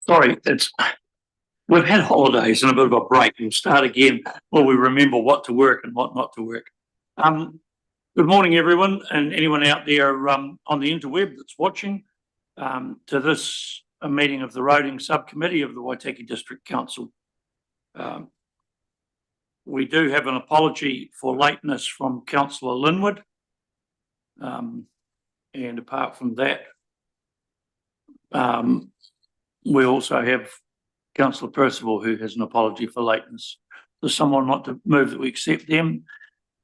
Sorry, we've had holidays and a bit of a break. We'll start again while we remember what to work and what not to work. Good morning, everyone, and anyone out there on the interweb that's watching to this meeting of the Roading Subcommittee of the Waitaki District Council. We do have an apology for lateness from Councillor Linwood, and apart from that, we also have Councillor Percival, who has an apology for lateness. Does someone want to move that we accept them?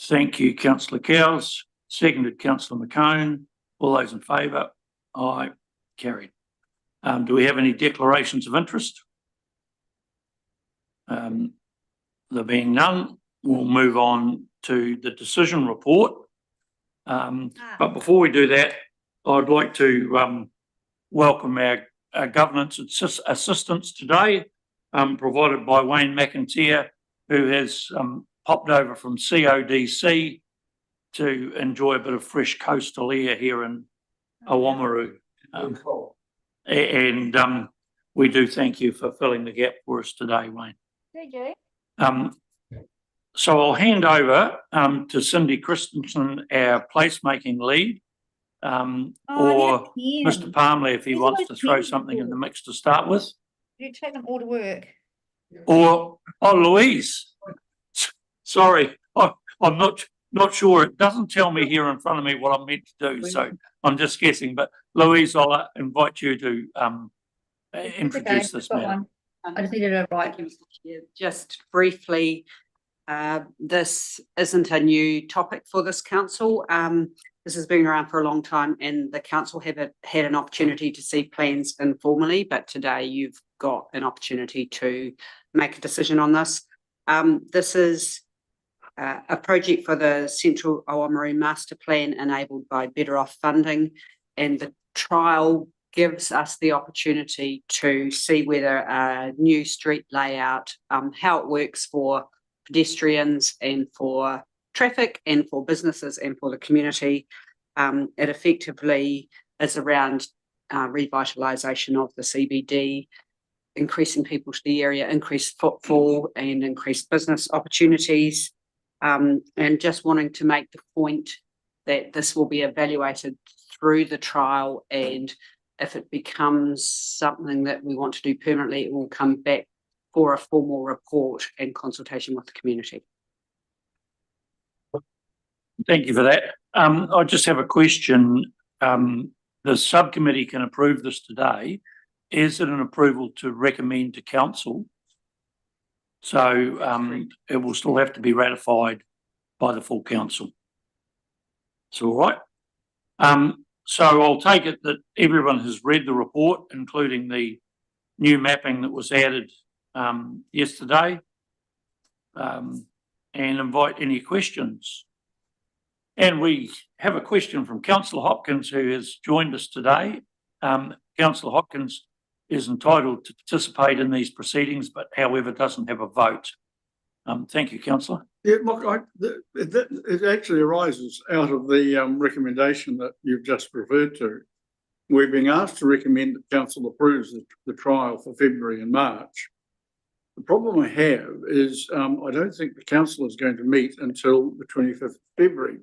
Thank you, Councillor Cowes. Seconded, Councillor McCone. All those in favour? Aye. Carried. Do we have any declarations of interest? There being none, we'll move on to the decision report. But before we do that, I'd like to welcome our governance assistance today, provided by Wayne McIntyre, who has popped over from CODC to enjoy a bit of fresh coastal air here in Oamaru. And we do thank you for filling the gap for us today, Wayne. Thank you. So I'll hand over to Cindy Christensen, our placemaking lead, or Mr. Palmley if he wants to throw something in the mix to start with. You take them all to work. Or Louise. Sorry, I'm not sure. It doesn't tell me here in front of me what I'm meant to do, so I'm just guessing. But Louise, I'll invite you to introduce this matter. I just needed a right. Just briefly, this isn't a new topic for this council. This has been around for a long time, and the council have had an opportunity to see plans informally, but today you've got an opportunity to make a decision on this. This is a project for the Central Oamaru Master Plan enabled by Better Off funding, and the trial gives us the opportunity to see whether a new street layout, how it works for pedestrians and for traffic and for businesses and for the community. It effectively is around revitalisation of the CBD, increasing people to the area, increased footfall and increased business opportunities, and just wanting to make the point that this will be evaluated through the trial, and if it becomes something that we want to do permanently, it will come back for a formal report and consultation with the community. Thank you for that. I just have a question. The subcommittee can approve this today. Is it an approval to recommend to council? So it will still have to be ratified by the full council. It's all right. So I'll take it that everyone has read the report, including the new mapping that was added yesterday, and invite any questions. And we have a question from Councillor Hopkins, who has joined us today. Councillor Hopkins is entitled to participate in these proceedings, but however doesn't have a vote. Thank you, Councillor. Yeah, look, it actually arises out of the recommendation that you've just referred to. We're being asked to recommend that council approves the trial for February and March. The problem I have is I don't think the council is going to meet until the 25th of February.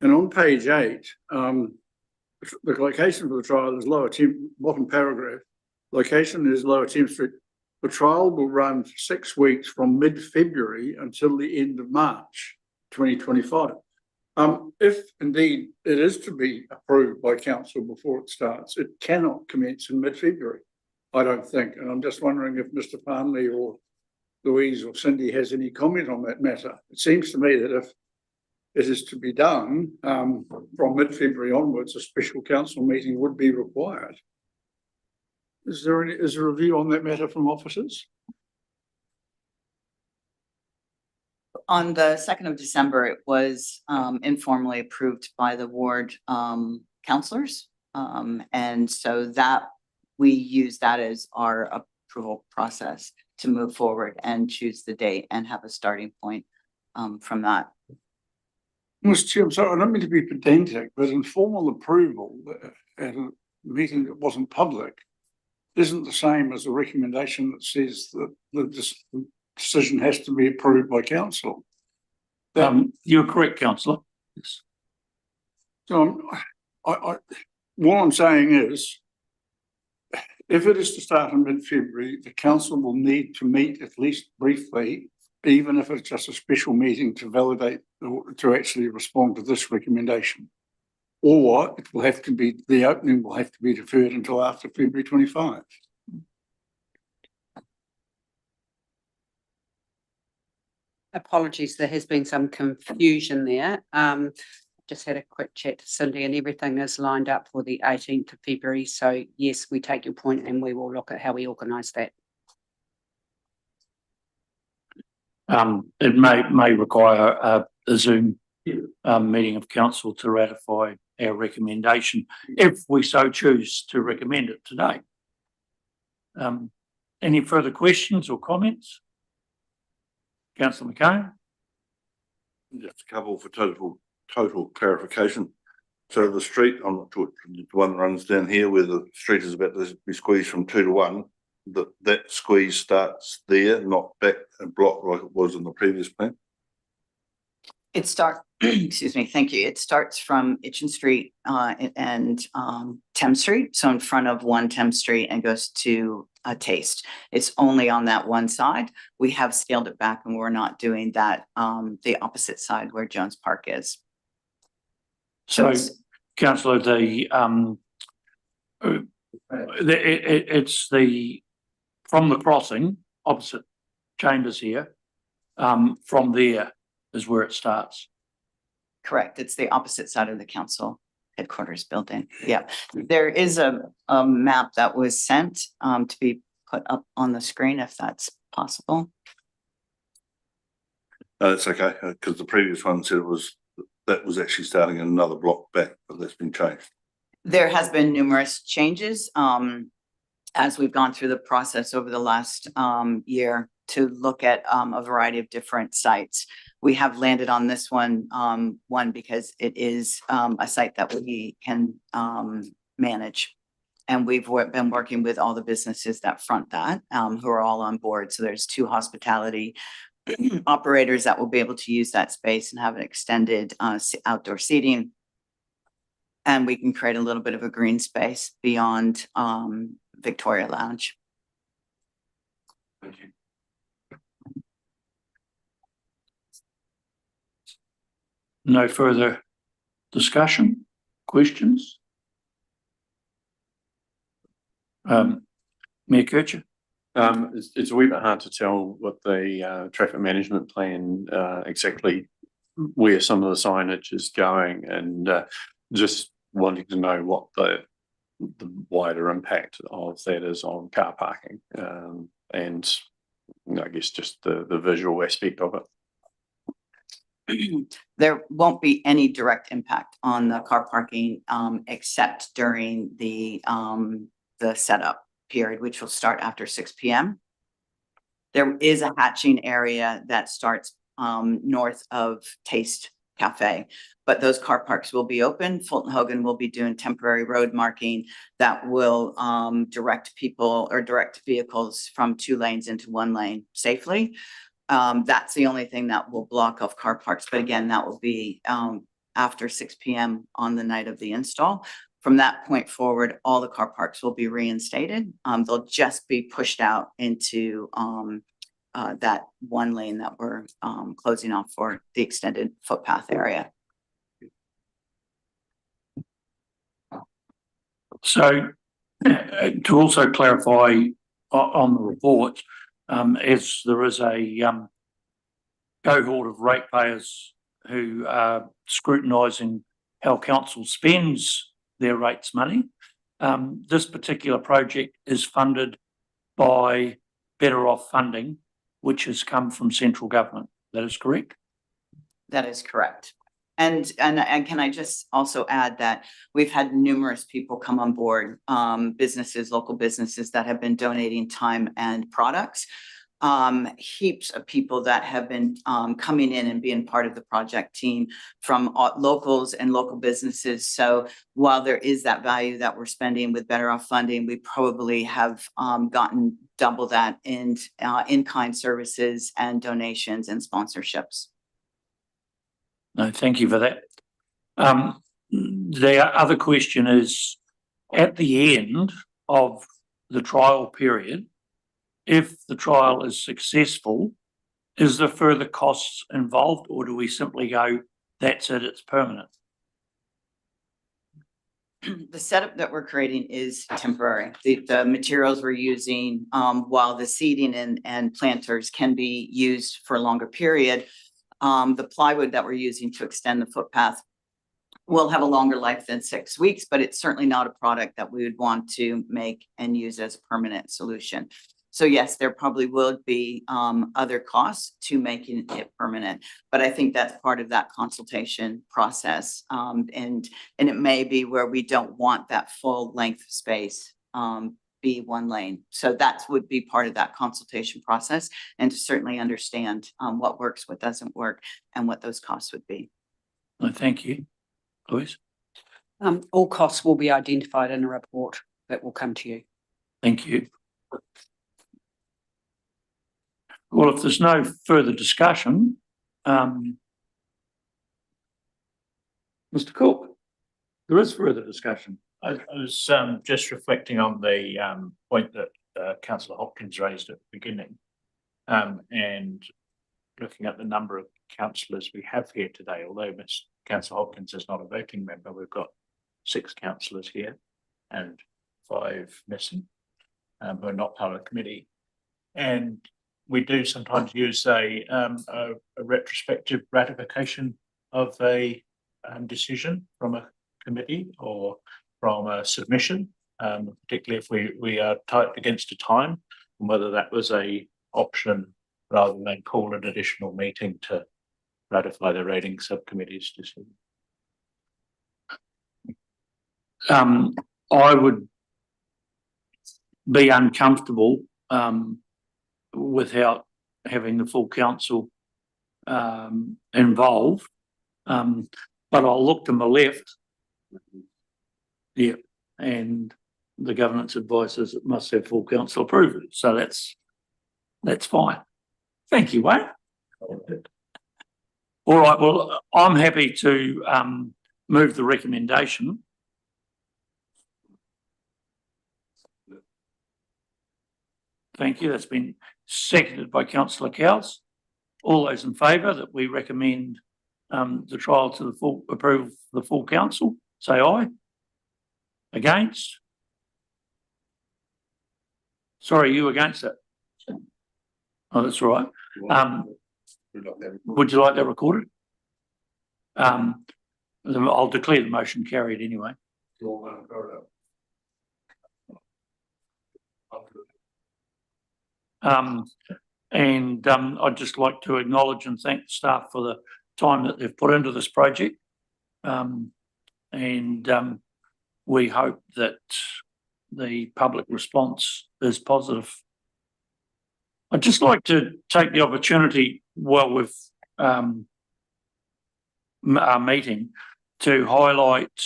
And on page 8, the location for the trial is Lower Thames, bottom paragraph. Location is Lower Thames Street. The trial will run for 6 weeks from mid-February until the end of March 2025. If indeed it is to be approved by council before it starts, it cannot commence in mid-February, I don't think. And I'm just wondering if Mr. Palmley or Louise or Cindy has any comment on that matter. It seems to me that if it is to be done from mid-February onwards, a special council meeting would be required. Is there a view on that matter from officers? On the 2nd of December, it was informally approved by the ward councillors. And so that we use that as our approval process to move forward and choose the date and have a starting point from that. Mr. Chair, I'm sorry, I don't mean to be pedantic, but informal approval at a meeting that wasn't public isn't the same as a recommendation that says that the decision has to be approved by council. You're correct, councillor. Yes. So what I'm saying is, if it is to start in mid-February, the council will need to meet at least briefly, even if it's just a special meeting to validate or to actually respond to this recommendation. Or it will have to be, the opening will have to be deferred until after February 25. Apologies, there has been some confusion there. Just had a quick chat to Cindy and everything is lined up for the 18th of February. So yes, we take your point and we will look at how we organise that. It may require a Zoom meeting of council to ratify our recommendation, if we so choose to recommend it today. Any further questions or comments? Councillor McCann? Just a couple for total clarification. So the street, I'm not sure, the one that runs down here where the street is about to be squeezed from 2 to 1, that squeeze starts there, not back and block like it was in the previous plan? It excuse me, thank you. It starts from Itchen Street and Thames Street. So in front of 1 Thames Street and goes to Taste. It's only on that one side. We have scaled it back and we're not doing that, the opposite side where Jones Park is. So, it's- councillor, it's from the crossing opposite Chambers here, from there is where it starts. Correct. It's the opposite side of the council headquarters building. Yeah, there is a map that was sent to be put up on the screen if that's possible. No, that's okay, because the previous one said that was actually starting in another block back, but that's been changed. There has been numerous changes as we've gone through the process over the last year to look at a variety of different sites. We have landed on this one, because it is a site that we can manage. And we've been working with all the businesses that front that, who are all on board. So there's 2 hospitality operators that will be able to use that space and have an extended outdoor seating. And we can create a little bit of a green space beyond Victoria Lounge. Thank you. No further discussion, questions? Mayor Kircher? It's a wee bit hard to tell what the traffic management plan exactly where some of the signage is going, and just wanting to know what the wider impact of that is on car parking, and I guess just the visual aspect of it. There won't be any direct impact on the car parking except during the setup period, which will start after 6 p.m. There is a hatching area that starts north of Taste Cafe, but those car parks will be open. Fulton Hogan will be doing temporary road marking that will direct people or direct vehicles from 2 lanes into 1 lane safely. That's the only thing that will block off car parks. But again, that will be after 6 p.m. on the night of the install. From that point forward, all the car parks will be reinstated. They'll just be pushed out into that 1 lane that we're closing off for the extended footpath area. So to also clarify on the report, as there is a cohort of ratepayers who are scrutinising how council spends their rates money, this particular project is funded by Better Off funding, which has come from central government. That is correct? That is correct. And can I just also add that we've had numerous people come on board, businesses, local businesses that have been donating time and products. heaps of people that have been coming in and being part of the project team from locals and local businesses. So while there is that value that we're spending with Better Off funding, we probably have gotten double that in in-kind services and donations and sponsorships. No, thank you for that. The other question is, at the end of the trial period, if the trial is successful, is there further costs involved, or do we simply go, that's it, it's permanent? The setup that we're creating is temporary. The materials we're using, while the seeding and planters can be used for a longer period, the plywood that we're using to extend the footpath will have a longer life than 6 weeks, but it's certainly not a product that we would want to make and use as a permanent solution. So yes, there probably will be other costs to making it permanent, but I think that's part of that consultation process. And it may be where we don't want that full length space be 1 lane. So that would be part of that consultation process, and to certainly understand what works, what doesn't work, and what those costs would be. No, thank you. Louise? All costs will be identified in a report that will come to you. Thank you. Well, if there's no further discussion, Mr. Cook, there is further discussion. I was just reflecting on the point that Councillor Hopkins raised at the beginning, and looking at the number of councillors we have here today. Although Councillor Hopkins is not a voting member, we've got 6 councillors here and 5 missing who are not part of the committee. And we do sometimes use a retrospective ratification of a decision from a committee or from a submission, particularly if we are tight against a time, and whether that was a option rather than call an additional meeting to ratify the rating subcommittee's decision. I would be uncomfortable without having the full council involved, but I'll look to my left. Yeah, and the governance advice is it must have full council approval, so that's fine. Thank you, Wayne. All right, well, I'm happy to move the recommendation. Thank you. That's been seconded by Councillor Cowles. All those in favour that we recommend the trial to the full approval for the full council, say aye. Against? Sorry, you against it? Oh, that's all right. Would you like that recorded? I'll declare the motion carried anyway. I'd just like to acknowledge and thank the staff for the time that they've put into this project. We hope that the public response is positive. I'd just like to take the opportunity while we've our meeting to highlight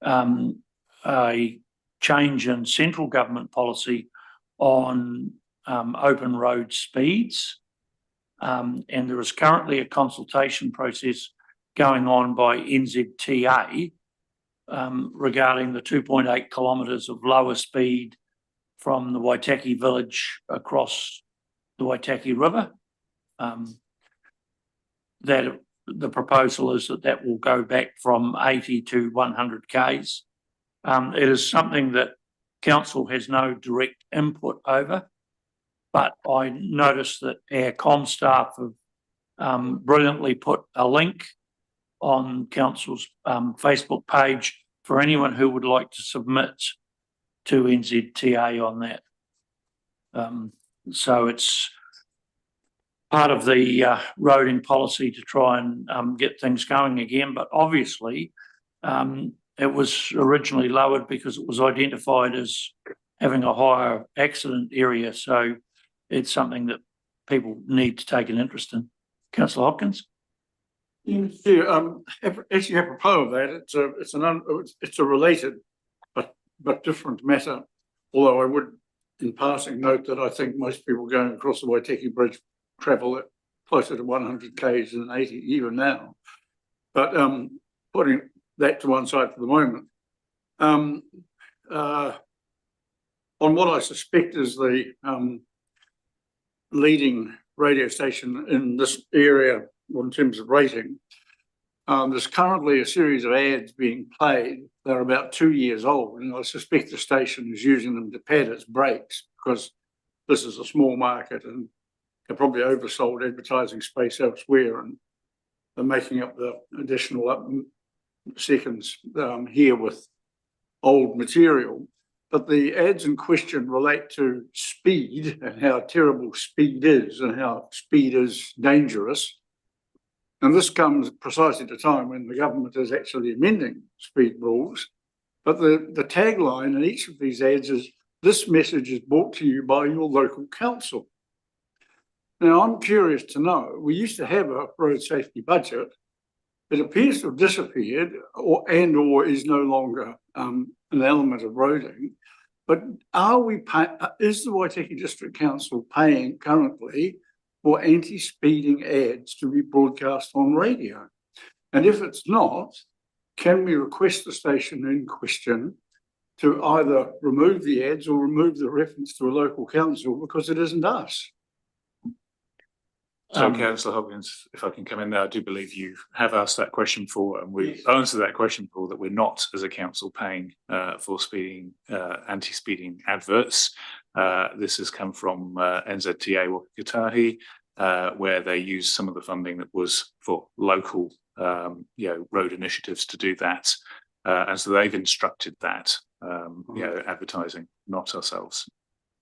a change in central government policy on open road speeds. And there is currently a consultation process going on by NZTA regarding the 2.8 kilometres of lower speed from the Waitaki village across the Waitaki River. That the proposal is that will go back from 80 to 100 k's. It is something that council has no direct input over, but I noticed that our comm staff have brilliantly put a link on council's Facebook page for anyone who would like to submit to NZTA on that. So it's part of the roading policy to try and get things going again, but obviously it was originally lowered because it was identified as having a higher accident area. So it's something that people need to take an interest in. Councillor Hopkins? Yeah, actually apropos of that, it's a related but different matter. Although I would, in passing, note that I think most people going across the Waitaki Bridge travel at closer to 100 k's than 80 even now. But putting that to one side for the moment, on what I suspect is the leading radio station in this area in terms of rating, there's currently a series of ads being played. They're about 2 years old, and I suspect the station is using them to pad its brakes because this is a small market and they're probably oversold advertising space elsewhere, and they're making up the additional seconds here with old material. But the ads in question relate to speed and how terrible speed is and how speed is dangerous. And this comes precisely at a time when the government is actually amending speed rules. But the tagline in each of these ads is, "This message is brought to you by your local council." Now, I'm curious to know, we used to have a road safety budget. It appears to have disappeared or is no longer an element of roading. But is the Waitaki District Council paying currently for anti-speeding ads to be broadcast on radio? And if it's not, can we request the station in question to either remove the ads or remove the reference to a local council because it isn't us? So Councillor Hopkins, if I can come in there, I do believe you have asked that question before, and we've answered that question before, that we're not, as a council, paying for speeding, anti-speeding adverts. This has come from NZTA Waitaki, where they used some of the funding that was for local, road initiatives to do that, and so they've instructed that, advertising, not ourselves.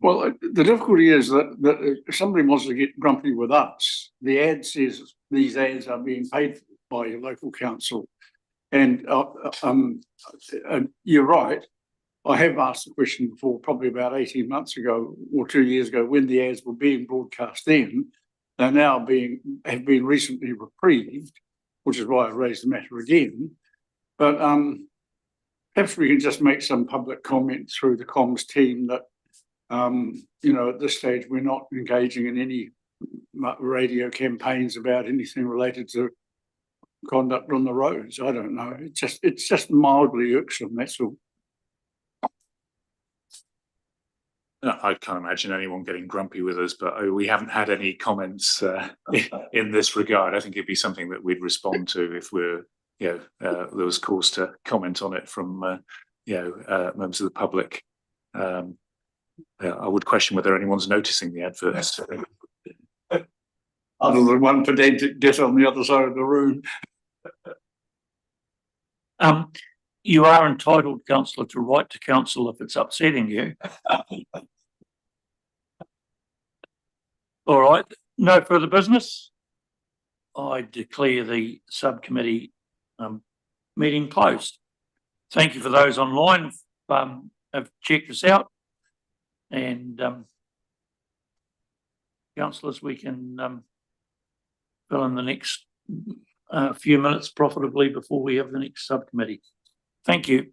Well, the difficulty is that if somebody wants to get grumpy with us, the ad says these ads are being paid for by your local council. And you're right. I have asked the question before, probably about 18 months ago or 2 years ago, when the ads were being broadcast then. They're now have been recently reprieved, which is why I raised the matter again. But perhaps we can just make some public comment through the comms team that at this stage, we're not engaging in any radio campaigns about anything related to conduct on the roads. I don't know. It's just mildly irksome, that's all. I can't imagine anyone getting grumpy with us, but we haven't had any comments in this regard. I think it'd be something that we'd respond to if there was cause to comment on it from members of the public. I would question whether anyone's noticing the adverts. Other than one pedantic git on the other side of the room. You are entitled, councillor, to write to council if it's upsetting you. All right, no further business. I declare the subcommittee meeting closed. Thank you for those online have checked us out. And councillors, we can fill in the next few minutes profitably before we have the next subcommittee. Thank you.